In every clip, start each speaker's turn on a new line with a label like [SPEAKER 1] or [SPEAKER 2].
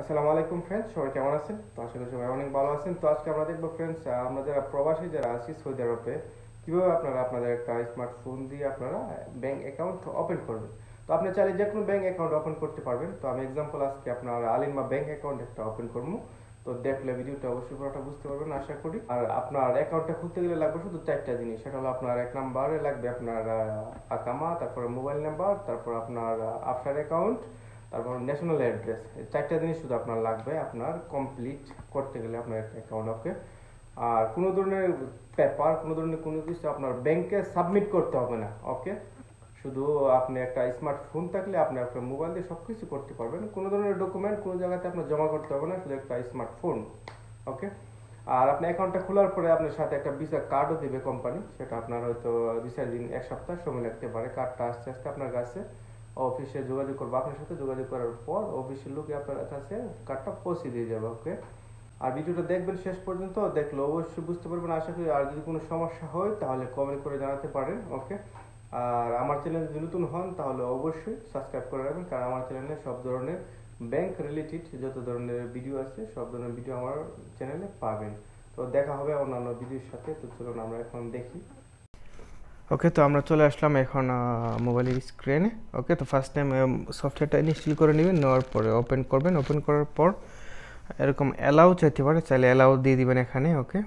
[SPEAKER 1] আসসালামু আলাইকুম ফ্রেন্ডস, সবাই কেমন আছেন? তো আসলে সবাই অনেক ভালো আছেন। তো আজকে আমরা দেখবো ফ্রেন্ডস, আমরা যারা প্রবাসী যারা আছি সৌদি আরবে, কিভাবে আপনারা আপনাদের একটা স্মার্টফোন দিয়ে আপনারা ব্যাংক অ্যাকাউন্ট ওপেন করবেন। তো আপনি চাইলে যে কোনো ব্যাংক অ্যাকাউন্ট ওপেন করতে পারবেন। তো আমি এক্সাম্পল আজকে আপনার আলিমা ব্যাংক অ্যাকাউন্ট একটা ওপেন করবো। তো দেখলে ভিডিওটা অবশ্যই পুরোটা বুঝতে পারবেন আশা করি। আর আপনার অ্যাকাউন্টটা খুলতে গেলে লাগবে শুধু চারটা জিনিস। সেটা হলো আপনার এক নাম্বারে লাগবে আপনার আকামা, তারপরে মোবাইল নাম্বার, তারপর আপনার আফটার অ্যাকাউন্ট, তারপর ন্যাশনাল অ্যাড্রেস। এই চারটা জিনিস শুধু আপনার লাগবে আপনার কমপ্লিট করতে গেলে আপনার একটা অ্যাকাউন্ট। ওকে, আর কোনো ধরনের পেপার, কোনো ধরনের কোনো কিছু আপনার ব্যাংকে সাবমিট করতে হবে না। ওকে, শুধু আপনি একটা স্মার্টফোন থাকলে আপনি আপনার মোবাইল দিয়ে সব কিছু করতে পারবেন। কোনো ধরনের ডকুমেন্ট কোনো জায়গাতে আপনার জমা করতে হবে না, শুধু একটা স্মার্টফোন। ওকে, আর আপনি অ্যাকাউন্টটা খোলার পরে আপনার সাথে একটা ভিসা কার্ডও দিবে কোম্পানি। সেটা আপনার হয়তো ভিসার দিন এক সপ্তাহ সময় লাগতে পারে। কার্ডটা আস্তে আস্তে আপনার কাছে অফিসে যোগাযোগ করবো, আপনার সাথে যোগাযোগ করার পর অফিসের লোক আপনার কাছে কার্ডটা পৌঁছে দিয়ে যাবে। ওকে, আর ভিডিওটা দেখবেন শেষ পর্যন্ত, দেখলে অবশ্যই বুঝতে পারবেন আশা করি। আর যদি কোনো সমস্যা হয় তাহলে কমেন্ট করে জানাতে পারেন। ওকে, আর আমার চ্যানেল যদি নতুন হন তাহলে অবশ্যই সাবস্ক্রাইব করে রাখবেন, কারণ আমার চ্যানেলে সব ধরনের ব্যাংক রিলেটেড যত ধরনের ভিডিও আছে সব ধরনের ভিডিও আমার চ্যানেলে পাবেন। তো দেখা হবে অন্যান্য ভিডিওর সাথে। তো চলুন আমরা এখন দেখি। ওকে, তো আমরা চলে আসলাম এখন মোবাইলের স্ক্রিনে। ওকে, তো ফার্স্ট টাইম সফটওয়্যারটা ইনস্টল করে নেবেন, নেওয়ার পরে ওপেন করবেন। ওপেন করার পর এরকম অ্যালাউ চাইতে পারে, চাইলে অ্যালাউ দিয়ে দিবেন এখানে। ওকে,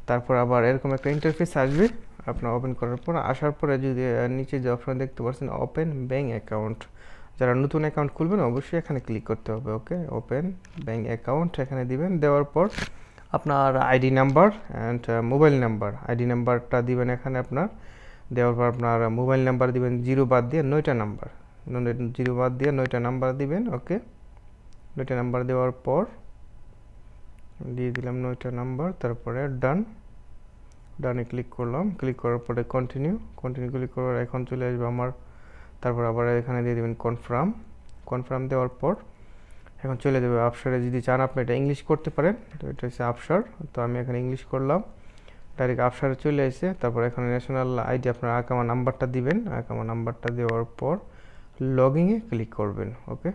[SPEAKER 1] তারপর আবার এরকম একটা ইন্টারফেস আসবে আপনার ওপেন করার পর। আসার পরে যদি নিচে যে অপশন দেখতে পাচ্ছেন ওপেন ব্যাংক অ্যাকাউন্ট, যারা নতুন অ্যাকাউন্ট খুলবেন অবশ্যই এখানে ক্লিক করতে হবে। ওকে, ওপেন ব্যাংক অ্যাকাউন্ট এখানে দিবেন। দেওয়ার পর আপনার ID number and mobile number, ID নাম্বারটা দিবেন এখানে আপনার। দেওয়ার পর আপনার মোবাইল নাম্বার দিবেন 0 বাদ দিয়ে 9টা নাম্বার, 0 বাদ দিয়ে 9টা নাম্বার দিবেন। ওকে, 9টা নাম্বার দেওয়ার পর দিয়ে দিলাম 9টা নাম্বার, তারপরে ডান, ডানে ক্লিক করলাম। ক্লিক করার পরে কন্টিনিউ, কন্টিনিউ ক্লিক করার এখন চলে আসবে আমার। তারপর আবার এখানে দিয়ে দেবেন কনফার্ম, কনফার্ম দেওয়ার পর এখন চলে যাবে আফসারে। যদি চান আপনি এটা ইংলিশ করতে পারেন, তো এটা হচ্ছে আফসার। তো আমি এখানে ইংলিশ করলাম, ডাইরেক্ট আফসারে চলে এসে তারপর এখানে ন্যাশনাল আইডি আপনার আকামা নাম্বারটা দিবেন। আকামা নাম্বারটা দেওয়ার পর লগইনে ক্লিক করবেন। ওকে,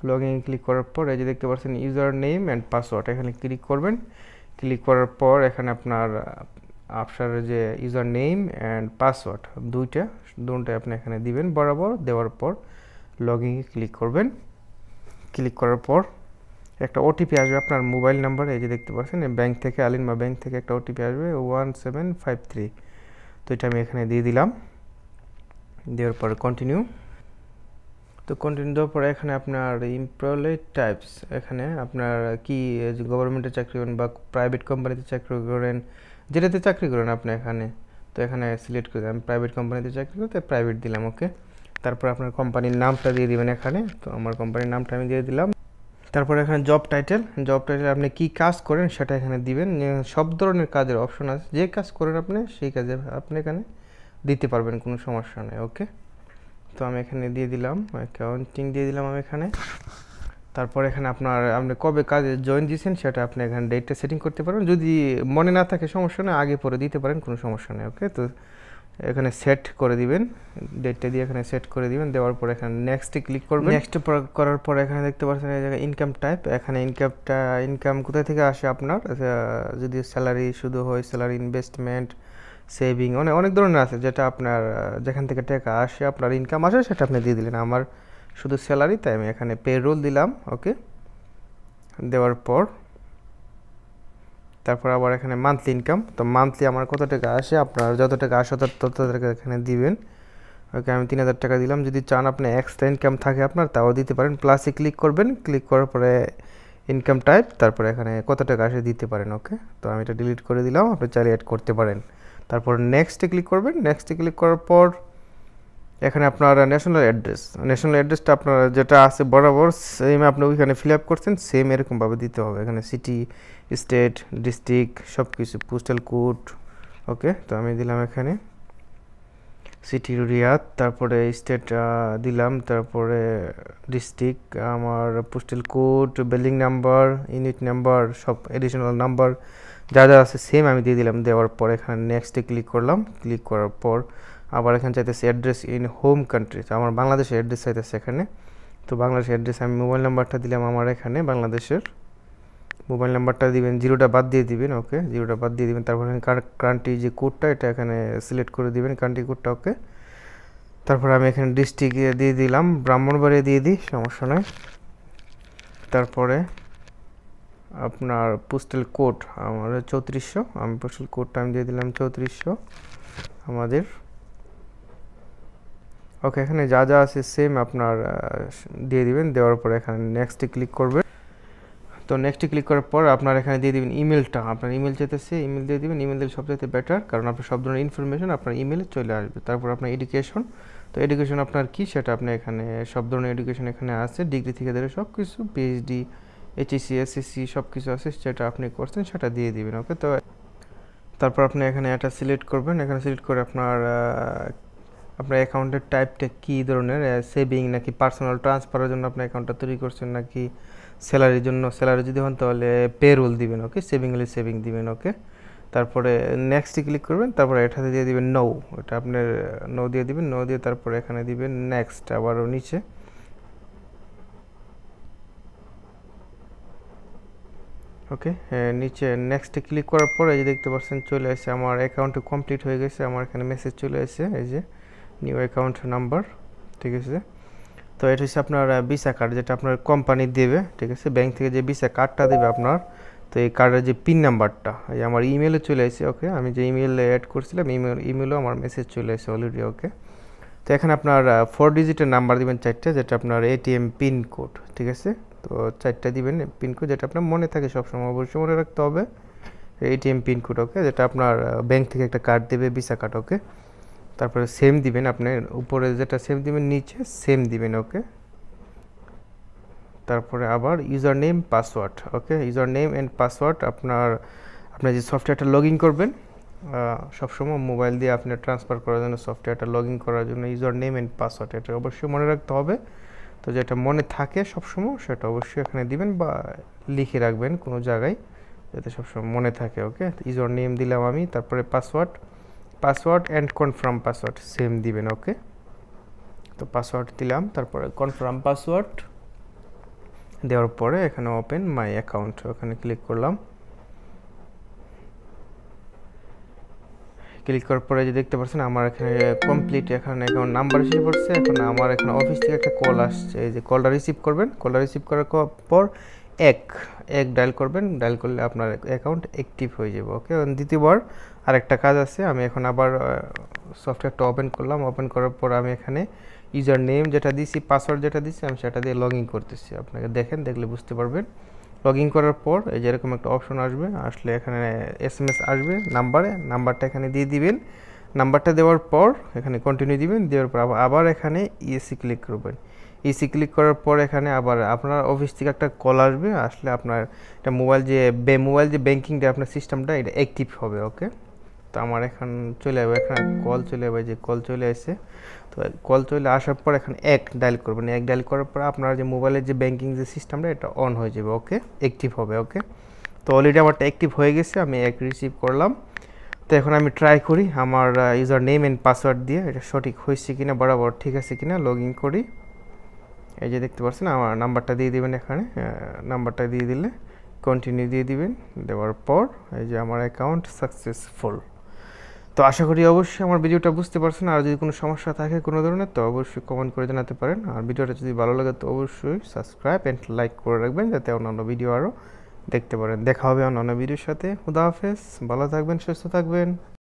[SPEAKER 1] লগইনে ক্লিক করার পর এই যে দেখতে পাচ্ছেন ইউজার নেম অ্যান্ড পাসওয়ার্ড, এখানে ক্লিক করবেন। ক্লিক করার পর এখানে আপনার আফসারের যে ইউজার নেম অ্যান্ড পাসওয়ার্ড দুটোই আপনি এখানে দিবেন বরাবর। দেওয়ার পর লগইনে ক্লিক করবেন। ক্লিক করার পর একটা ওটিপি আসবে আপনার মোবাইল নাম্বারে। এই যে দেখতে পাচ্ছেন ব্যাংক থেকে, আলিমা ব্যাংক থেকে একটা ওটিপি আসবে 1753। তো এটা আমি এখানে দিয়ে দিলাম। দেওয়ার পরে কন্টিনিউ। তো কন্টিনিউ দেওয়ার পরে এখানে আপনার এমপ্লয়ি টাইপস, এখানে আপনার কি গভর্নমেন্টের চাকরি করেন বা প্রাইভেট কোম্পানিতে চাকরি করেন, যেটাতে চাকরি করেন আপনি এখানে। তো এখানে সিলেক্ট করে আমি প্রাইভেট কোম্পানিতে চাকরি করতে প্রাইভেট দিলাম। ওকে, তারপর আপনার কোম্পানির নামটা দিয়ে দিবেন এখানে। তো আমার কোম্পানির নামটা আমি দিয়ে দিলাম। তারপর এখানে জব টাইটেল, জব টাইটেল আপনি কি কাজ করেন সেটা এখানে দিবেন। সব ধরনের কাজের অপশন আছে, যে কাজ করেন আপনি সেই কাজে আপনি এখানে দিতে পারবেন, কোনো সমস্যা নেই। ওকে, তো আমি এখানে দিয়ে দিলাম অ্যাকাউন্টিং দিয়ে দিলাম আমি এখানে। তারপর এখানে আপনি কবে কাজে জয়েন দিয়েছেন সেটা আপনি এখানে ডেটটা সেটিং করতে পারবেন। যদি মনে না থাকে সমস্যা নেই, আগে পরে দিতে পারেন, কোনো সমস্যা নেই। ওকে, তো এখানে সেট করে দিবেন, ডেটটা দিয়ে এখানে সেট করে দিবেন। দেওয়ার পর এখানে নেক্সটে ক্লিক করবেন। নেক্সট করার পর এখানে দেখতে পাচ্ছেন এই জায়গায় ইনকাম টাইপ, এখানে ইনকাম কোথা থেকে আসে আপনার। যদি স্যালারি শুধু হয়, স্যালারি, ইনভেস্টমেন্ট, সেভিং, অনেক ধরনের আছে। যেটা আপনার যেখান থেকে টাকা আসে, আপনার ইনকাম আসে, সেটা আপনি দিয়ে দিলেন। আমার শুধু স্যালারি, তাই আমি এখানে পে রোল দিলাম। ওকে, দেওয়ার পর তারপর আবার এখানে মান্থলি ইনকাম, তো মান্থলি আমার কত টাকা আসে, আপনার যত টাকা আসে তত টাকা এখানে দিবেন। ওকে, আমি 3000 টাকা দিলাম। যদি চান আপনি এক্সট্রা ইনকাম থাকে আপনার, তাও দিতে পারেন। প্লাসে ক্লিক করবেন, ক্লিক করার পরে ইনকাম টাইপ, তারপরে এখানে কত টাকা আসে দিতে পারেন। ওকে, তো আমি এটা ডিলিট করে দিলাম, আপনি চাইলে অ্যাড করতে পারেন। তারপর নেক্সটে ক্লিক করবেন। নেক্সটে ক্লিক করার পর এখানে আপনার ন্যাশনাল অ্যাড্রেসটা আপনার যেটা আছে বরাবর সেম আপনি ওইখানে ফিল আপ করছেন, সেম এরকমভাবে দিতে হবে। এখানে সিটি, স্টেট, ডিস্ট্রিক্ট সব কিছু, পোস্টাল কোড। ওকে, তো আমি দিলাম এখানে সিটি রিয়াদ, তারপরে স্টেট দিলাম, তারপরে ডিস্ট্রিক্ট, আমার postal code, building number, unit number, সব এডিশনাল নাম্বার যা যা আছে সেম আমি দিয়ে দিলাম। দেওয়ার পর এখানে নেক্সটে ক্লিক করলাম। ক্লিক করার পর আবার এখানে চাইতেছে অ্যাড্রেস ইন হোম কান্ট্রি, আমার বাংলাদেশের অ্যাড্রেস চাইতেছে এখানে। তো তো বাংলাদেশের অ্যাড্রেস আমি মোবাইল নাম্বারটা দিলাম আমার এখানে বাংলাদেশের মোবাইল নাম্বারটা দিবেন, জিরোটা বাদ দিয়ে দিবেন, ওকে জিরোটা বাদ দিয়ে দিবেন। তারপর কান্ট্রি যে কোডটা এটা এখানে সিলেক্ট করে দিবেন, কান্ট্রি কোডটা, ওকে। তারপর আমি এখানে ডিস্ট্রিক্টে দিয়ে দিলাম, ব্রাহ্মণবাড়িয়া দিয়ে দিই, সমস্যা নয়। তারপরে আপনার পোস্টাল কোড আমার 3400, আমি পোস্টাল কোডটা আমি দিয়ে দিলাম 3400 আমাদের, ওকে। এখানে যা যা আছে সেম আপনার দিয়ে দিবেন, দেওয়ার পর এখানে নেক্সটে ক্লিক করবেন। তো নেক্সটে ক্লিক করার পর আপনার এখানে দিয়ে দিবেন ইমেলটা, আপনার ইমেল চাইতেছে ইমেল দিয়ে দিবেন, ইমেল দিলে সবচেয়ে বেটার, কারণ আপনার সব ধরনের ইনফরমেশন আপনার ইমেলে চলে আসবে। তারপর আপনার এডুকেশন, তো এডুকেশন আপনার কি সেটা আপনি এখানে সব ধরনের এডুকেশন এখানে আছে, ডিগ্রি থেকে ধরে সব কিছু, পিএইচডি, এইচএসসি, এসএসসি সব কিছু আছে, সেটা আপনি করছেন সেটা দিয়ে দিবেন, ওকে। তো তারপর আপনি এখানে এটা সিলেক্ট করবেন, এখানে সিলেক্ট করে আপনার অ্যাকাউন্টের টাইপটা কী ধরনের, সেভিং নাকি পার্সোনাল ট্রান্সফারের জন্য আপনি অ্যাকাউন্টটা তৈরি করছেন, নাকি স্যালারির জন্য, স্যালারি যদি হন তাহলে পেরোল দিবেন, ওকে, সেভিং হলে সেভিং দিবেন, ওকে। তারপরে নেক্সটে ক্লিক করবেন, তারপরে এটাতে দিয়ে দিবেন নো, এটা আপনার নো দিয়ে দিবেন, নো দিয়ে তারপরে এখানে দিবেন নেক্সট, আবারও নিচে, ওকে। নিচে নেক্সটে ক্লিক করার পরে এই যে দেখতে পাচ্ছেন চলে আসে আমার অ্যাকাউন্টে কমপ্লিট হয়ে গেছে, আমার এখানে মেসেজ চলে আসে এই যে নিউ অ্যাকাউন্ট নাম্বার, ঠিক আছে। তো এটা হচ্ছে আপনার ভিসা কার্ড, যেটা আপনার কোম্পানি দেবে, ঠিক আছে, ব্যাংক থেকে যে ভিসা কার্ডটা দেবে আপনার, তো এই কার্ডের যে পিন নাম্বারটা এই আমার ইমেলে চলে আসে, ওকে। আমি যে ইমেলে অ্যাড করছিলাম ইমেলও আমার মেসেজ চলে আসে অলরেডি, ওকে। তো এখানে আপনার 4 ডিজিটের নাম্বার দিবেন 4টা, যেটা আপনার এটিএম পিন কোড, ঠিক আছে। তো 4টা দিবেন পিন কোড, যেটা আপনার মনে থাকে সবসময়, অবশ্যই মনে রাখতে হবে এটিএম পিন কোড, ওকে, যেটা আপনার ব্যাংক থেকে একটা কার্ড দেবে, ভিসা কার্ড, ওকে। তারপরে সেম দিবেন, আপনি উপরে যেটা সেম দিবেন নিচে সেম দিবেন, ওকে। তারপরে আবার user name password, okay, user name and password আপনার যে সফটওয়্যারটা লগ ইন করবেন, সবসময় মোবাইল দিয়ে আপনি ট্রান্সফার করার জন্য, সফটওয়্যারটা লগ ইন করার জন্য ইউজার নেম অ্যান্ড পাসওয়ার্ড এটা অবশ্যই মনে রাখতে হবে। তো যেটা মনে থাকে সবসময় সেটা অবশ্যই এখানে দিবেন বা লিখে রাখবেন কোনো জায়গায়, যাতে সবসময় মনে থাকে, ওকে। ইউজার নেম দিলাম আমি, তারপরে password and confirm password same দিবেন, ওকে। তো পাসওয়ার্ড দিলাম, তারপরে কনফার্ম পাসওয়ার্ড দেওয়ার পরে এখানে ওপেন মাই অ্যাকাউন্ট, ওখানে ক্লিক করলাম। ক্লিক করার পরে যে দেখতে পাচ্ছেন আমার এখানে কমপ্লিট, এখানে অ্যাকাউন্ট নাম্বার এসে পড়ছে। এখন আমার এখানে অফিস থেকে একটা কল আসছে, এই যে কলটা রিসিভ করবেন, কলটা রিসিভ করার পর এক ডায়াল করবেন, ডায়াল করলে আপনার অ্যাকাউন্ট অ্যাক্টিভ হয়ে যাবে, ওকে। দ্বিতীয়বার আরেকটা কাজ আছে, আমি এখন আবার সফটওয়্যারটা ওপেন করলাম, ওপেন করার পর আমি এখানে ইউজার নেম যেটা দিয়েছি, পাসওয়ার্ড যেটা দিয়েছি, আমি সেটা দিয়ে লগ ইন করতেছি, আপনাকে দেখলে বুঝতে পারবেন। লগ ইন করার পর এই যে এরকম একটা অপশন আসবে, আসলে এখানে এসএমএস আসবে নাম্বারটা এখানে দিয়ে দিবেন। নাম্বারটা দেওয়ার পর এখানে কন্টিনিউ দিবেন, দেওয়ার পর আবার এখানে ইএসি ক্লিক করবেন। ইসি ক্লিক করার পর এখানে আবার আপনার অফিস থেকে একটা কল আসবে, আসলে আপনার এটা মোবাইল যে ব্যাংকিংটা আপনার সিস্টেমটা এটা অ্যাক্টিভ হবে, ওকে। তো আমার এখন চলে যাবে, এখানে কল চলে যাবে, যে কল চলে আসে। তো কল চলে আসার পর এখানে ডায়াল করবেন, ডায়াল করার পর আপনার যে মোবাইলের যে ব্যাংকিং যে সিস্টেমটা এটা অন হয়ে যাবে, ওকে, অ্যাক্টিভ হবে, ওকে। তো অলরেডি আমারটা অ্যাক্টিভ হয়ে গেছে, আমি রিসিভ করলাম। তো এখন আমি ট্রাই করি আমার ইউজার নেম অ্যান্ড পাসওয়ার্ড দিয়ে এটা সঠিক হয়েছে কিনা, বরাবর ঠিক আছে কিনা, লগ ইন করি। এই যে দেখতে পাচ্ছেন আমার নাম্বারটা দিয়ে দিবেন, এখানে নাম্বারটা দিয়ে দিলে কন্টিনিউ দিয়ে দিবেন, দেওয়ার পর এই যে আমার অ্যাকাউন্ট সাকসেসফুল। তো আশা করি অবশ্যই আমার ভিডিওটা বুঝতে পারছেন, আর যদি কোনো সমস্যা থাকে কোনো ধরনের তো অবশ্যই কমেন্ট করে জানাতে পারেন, আর ভিডিওটা যদি ভালো লাগে তো অবশ্যই সাবস্ক্রাইব অ্যান্ড লাইক করে রাখবেন, যাতে অন্যান্য ভিডিও আরও দেখতে পারেন। দেখা হবে অন্যান্য ভিডিওর সাথে। খুদা হাফেজ, ভালো থাকবেন, সুস্থ থাকবেন।